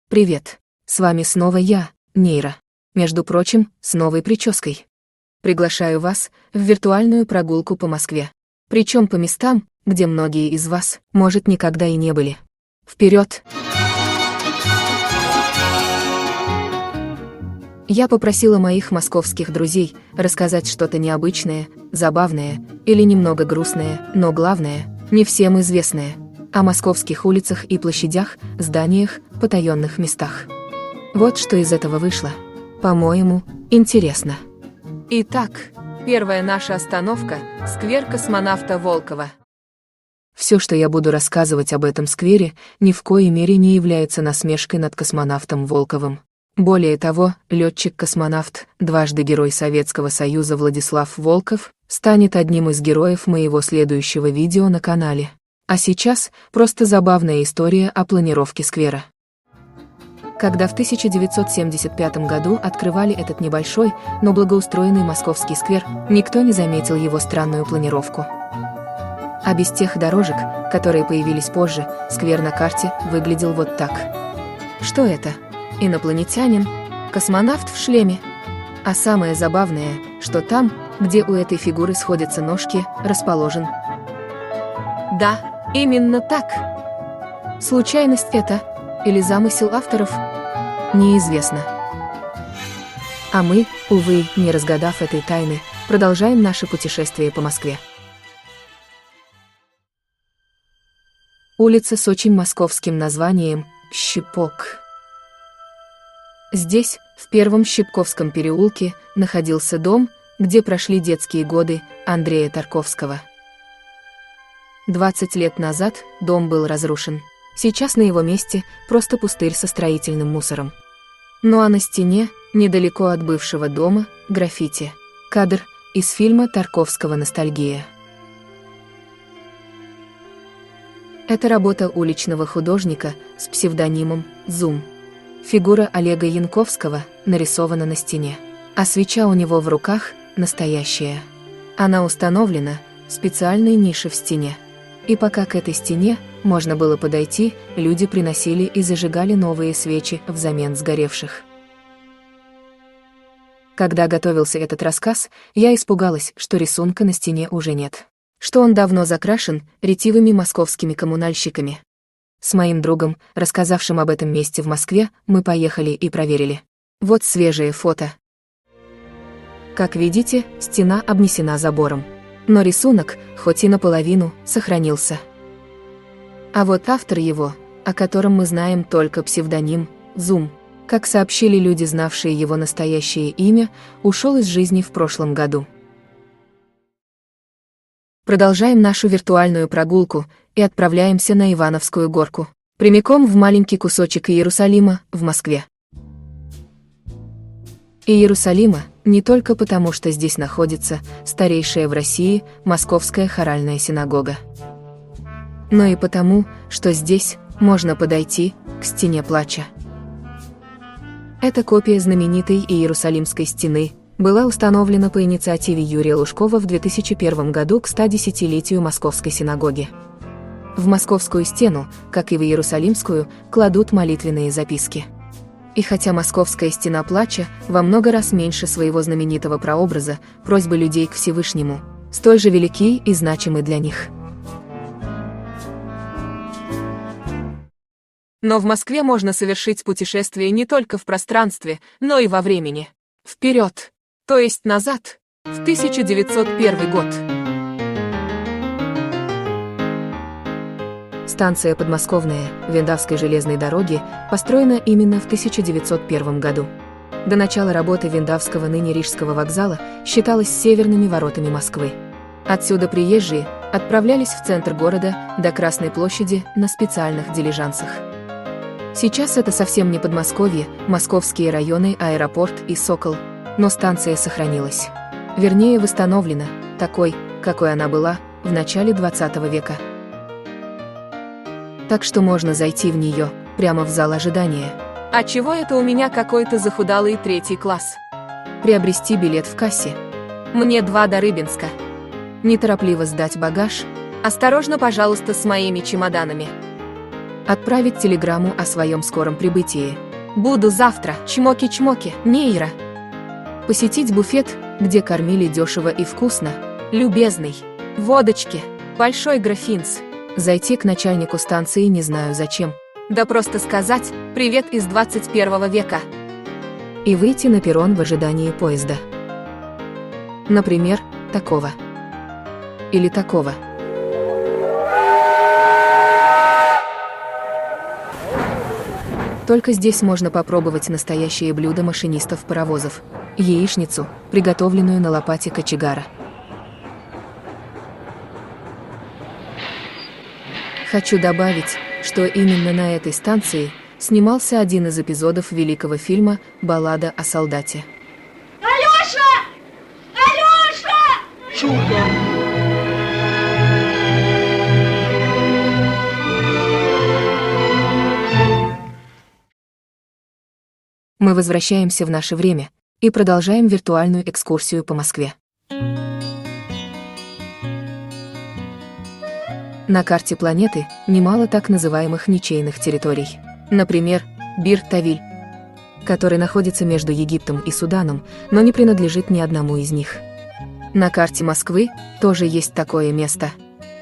Привет! С вами снова я, Нейра. Между прочим, с новой прической. Приглашаю вас в виртуальную прогулку по Москве. Причем по местам, где многие из вас, может, никогда и не были. Вперед! Я попросила моих московских друзей рассказать что-то необычное, забавное или немного грустное, но главное, не всем известное, о московских улицах и площадях, зданиях, потаенных местах. Вот что из этого вышло. По-моему, интересно. Итак, первая наша остановка – сквер космонавта Волкова. Все, что я буду рассказывать об этом сквере, ни в коей мере не является насмешкой над космонавтом Волковым. Более того, летчик-космонавт, дважды Герой Советского Союза Владислав Волков, станет одним из героев моего следующего видео на канале. А сейчас просто забавная история о планировке сквера. Когда в 1975 году открывали этот небольшой, но благоустроенный московский сквер, никто не заметил его странную планировку. А без тех дорожек, которые появились позже, сквер на карте выглядел вот так. Что это? Инопланетянин? Космонавт в шлеме? А самое забавное, что там, где у этой фигуры сходятся ножки, расположен. Да, именно так. Случайность это? Или замысел авторов? Неизвестно. А мы, увы, не разгадав этой тайны, продолжаем наше путешествие по Москве. Улица с очень московским названием Щипок. Здесь, в первом Щипковском переулке, находился дом, где прошли детские годы Андрея Тарковского. 20 лет назад дом был разрушен. Сейчас на его месте просто пустырь со строительным мусором. Ну а на стене, недалеко от бывшего дома, граффити. Кадр из фильма Тарковского «Ностальгия». Это работа уличного художника с псевдонимом «Зум». Фигура Олега Янковского нарисована на стене, а свеча у него в руках настоящая. Она установлена в специальной нише в стене. И пока к этой стене можно было подойти, люди приносили и зажигали новые свечи взамен сгоревших. Когда готовился этот рассказ, я испугалась, что рисунка на стене уже нет, что он давно закрашен ретивыми московскими коммунальщиками. С моим другом, рассказавшим об этом месте в Москве, мы поехали и проверили. Вот свежее фото. Как видите, стена обнесена забором. Но рисунок, хоть и наполовину, сохранился. А вот автор его, о котором мы знаем только псевдоним «Зум», как сообщили люди, знавшие его настоящее имя, ушел из жизни в прошлом году. Продолжаем нашу виртуальную прогулку и отправляемся на Ивановскую горку, прямиком в маленький кусочек Иерусалима, в Москве. Иерусалима не только потому, что здесь находится старейшая в России Московская хоральная синагога, но и потому, что здесь можно подойти к стене плача. Эта копия знаменитой Иерусалимской стены была установлена по инициативе Юрия Лужкова в 2001 году к 110-летию Московской синагоги. В Московскую стену, как и в Иерусалимскую, кладут молитвенные записки. И хотя Московская стена плача во много раз меньше своего знаменитого прообраза, просьбы людей к Всевышнему столь же велики и значимы для них. Но в Москве можно совершить путешествие не только в пространстве, но и во времени. Вперед, то есть назад, в 1901 год. Станция подмосковная Виндавской железной дороги построена именно в 1901 году. До начала работы Виндавского, ныне Рижского вокзала, считалась северными воротами Москвы. Отсюда приезжие отправлялись в центр города до Красной площади на специальных дилижансах. Сейчас это совсем не Подмосковье, московские районы, аэропорт и Сокол, но станция сохранилась. Вернее, восстановлена, такой, какой она была в начале 20 века. Так что можно зайти в нее прямо в зал ожидания. А чего это у меня какой-то захудалый 3 класс? Приобрести билет в кассе. Мне 2 до Рыбинска. Неторопливо сдать багаж, Осторожно, пожалуйста, с моими чемоданами. Отправить телеграмму о своем скором прибытии. Буду завтра. Чмоки-чмоки, Нейра. Посетить буфет, где кормили дешево и вкусно. Любезный. Водочки. Большой графинс. Зайти к начальнику станции не знаю зачем. Да просто сказать «Привет из 21 века». И выйти на перрон в ожидании поезда. Например, такого. Или такого. Только здесь можно попробовать настоящее блюдо машинистов паровозов. Яичницу, приготовленную на лопате кочегара. Хочу добавить, что именно на этой станции снимался один из эпизодов великого фильма «Баллада о солдате». Алёша! Алёша! Чудо! Мы возвращаемся в наше время и продолжаем виртуальную экскурсию по Москве. На карте планеты немало так называемых ничейных территорий. Например, Бир-Тавиль, который находится между Египтом и Суданом, но не принадлежит ни одному из них. На карте Москвы тоже есть такое место,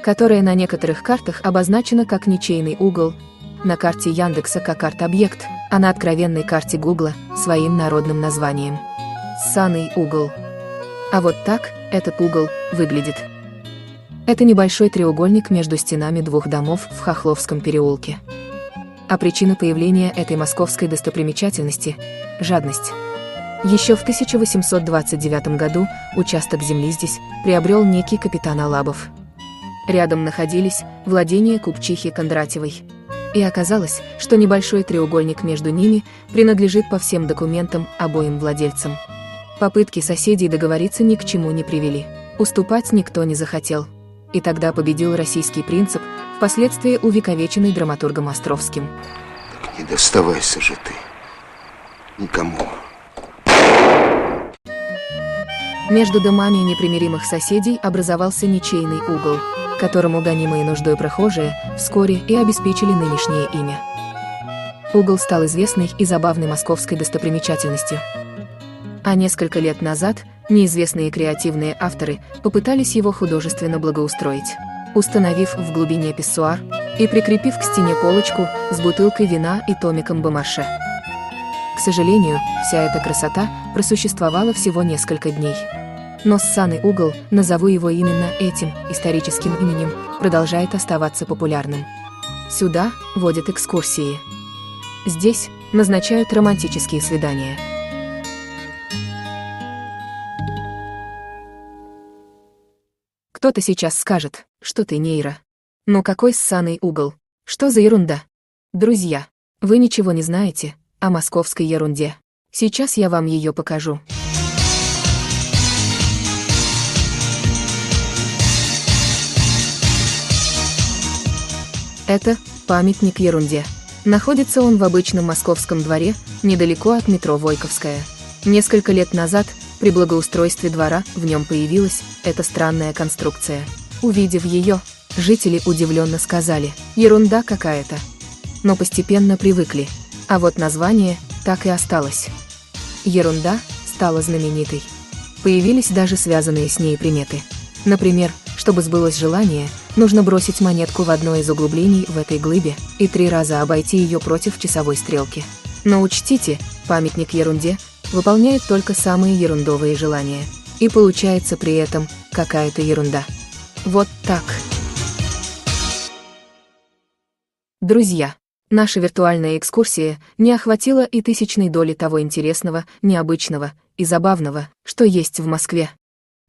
которое на некоторых картах обозначено как ничейный угол, на карте Яндекса как арт-объект, а на откровенной карте Гугла своим народным названием – ссаный угол. А вот так этот угол выглядит. Это небольшой треугольник между стенами двух домов в Хохловском переулке. А причина появления этой московской достопримечательности – жадность. Еще в 1829 году участок земли здесь приобрел некий капитан Алабов. Рядом находились владения купчихи Кондратьевой. И оказалось, что небольшой треугольник между ними принадлежит по всем документам обоим владельцам. Попытки соседей договориться ни к чему не привели. Уступать никто не захотел. И тогда победил российский принцип, впоследствии увековеченный драматургом Островским. Так не доставайся же ты никому. Между домами непримиримых соседей образовался ничейный угол, которому гонимые нуждой прохожие вскоре и обеспечили нынешнее имя. Угол стал известной и забавной московской достопримечательностью. А несколько лет назад неизвестные креативные авторы попытались его художественно благоустроить, установив в глубине писсуар и прикрепив к стене полочку с бутылкой вина и томиком бомарше. К сожалению, вся эта красота просуществовала всего несколько дней. Но ссаный угол, назову его именно этим историческим именем, продолжает оставаться популярным. Сюда водят экскурсии. Здесь назначают романтические свидания. Кто-то сейчас скажет, что ты Нейра. Ну какой ссаный угол? Что за ерунда? Друзья, вы ничего не знаете о московской ерунде. Сейчас я вам ее покажу. Это памятник ерунде. Находится он в обычном московском дворе, недалеко от метро Войковская. Несколько лет назад, при благоустройстве двора, в нем появилась эта странная конструкция. Увидев ее, жители удивленно сказали: ерунда какая-то. Но постепенно привыкли. А вот название так и осталось. Ерунда стала знаменитой. Появились даже связанные с ней приметы. Например, чтобы сбылось желание, нужно бросить монетку в одно из углублений в этой глыбе и 3 раза обойти ее против часовой стрелки. Но учтите, памятник ерунде выполняет только самые ерундовые желания. И получается при этом какая-то ерунда. Вот так. Друзья, наша виртуальная экскурсия не охватила и тысячной доли того интересного, необычного и забавного, что есть в Москве.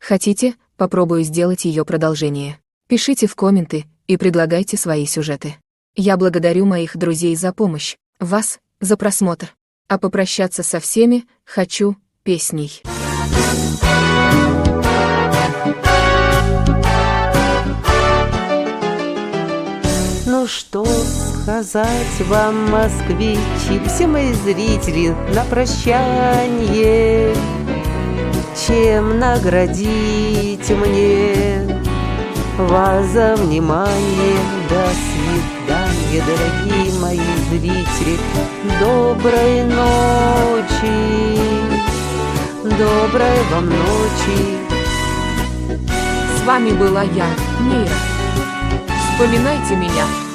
Хотите, попробую сделать ее продолжение? Пишите в комменты и предлагайте свои сюжеты. Я благодарю моих друзей за помощь, вас за просмотр. А попрощаться со всеми хочу песней. Ну что сказать вам, москвичи, все мои зрители, на прощанье, чем наградить мне вас за внимание. До свидания, дорогие мои зрители. Доброй ночи, доброй вам ночи. С вами была я, Мира. Вспоминайте меня.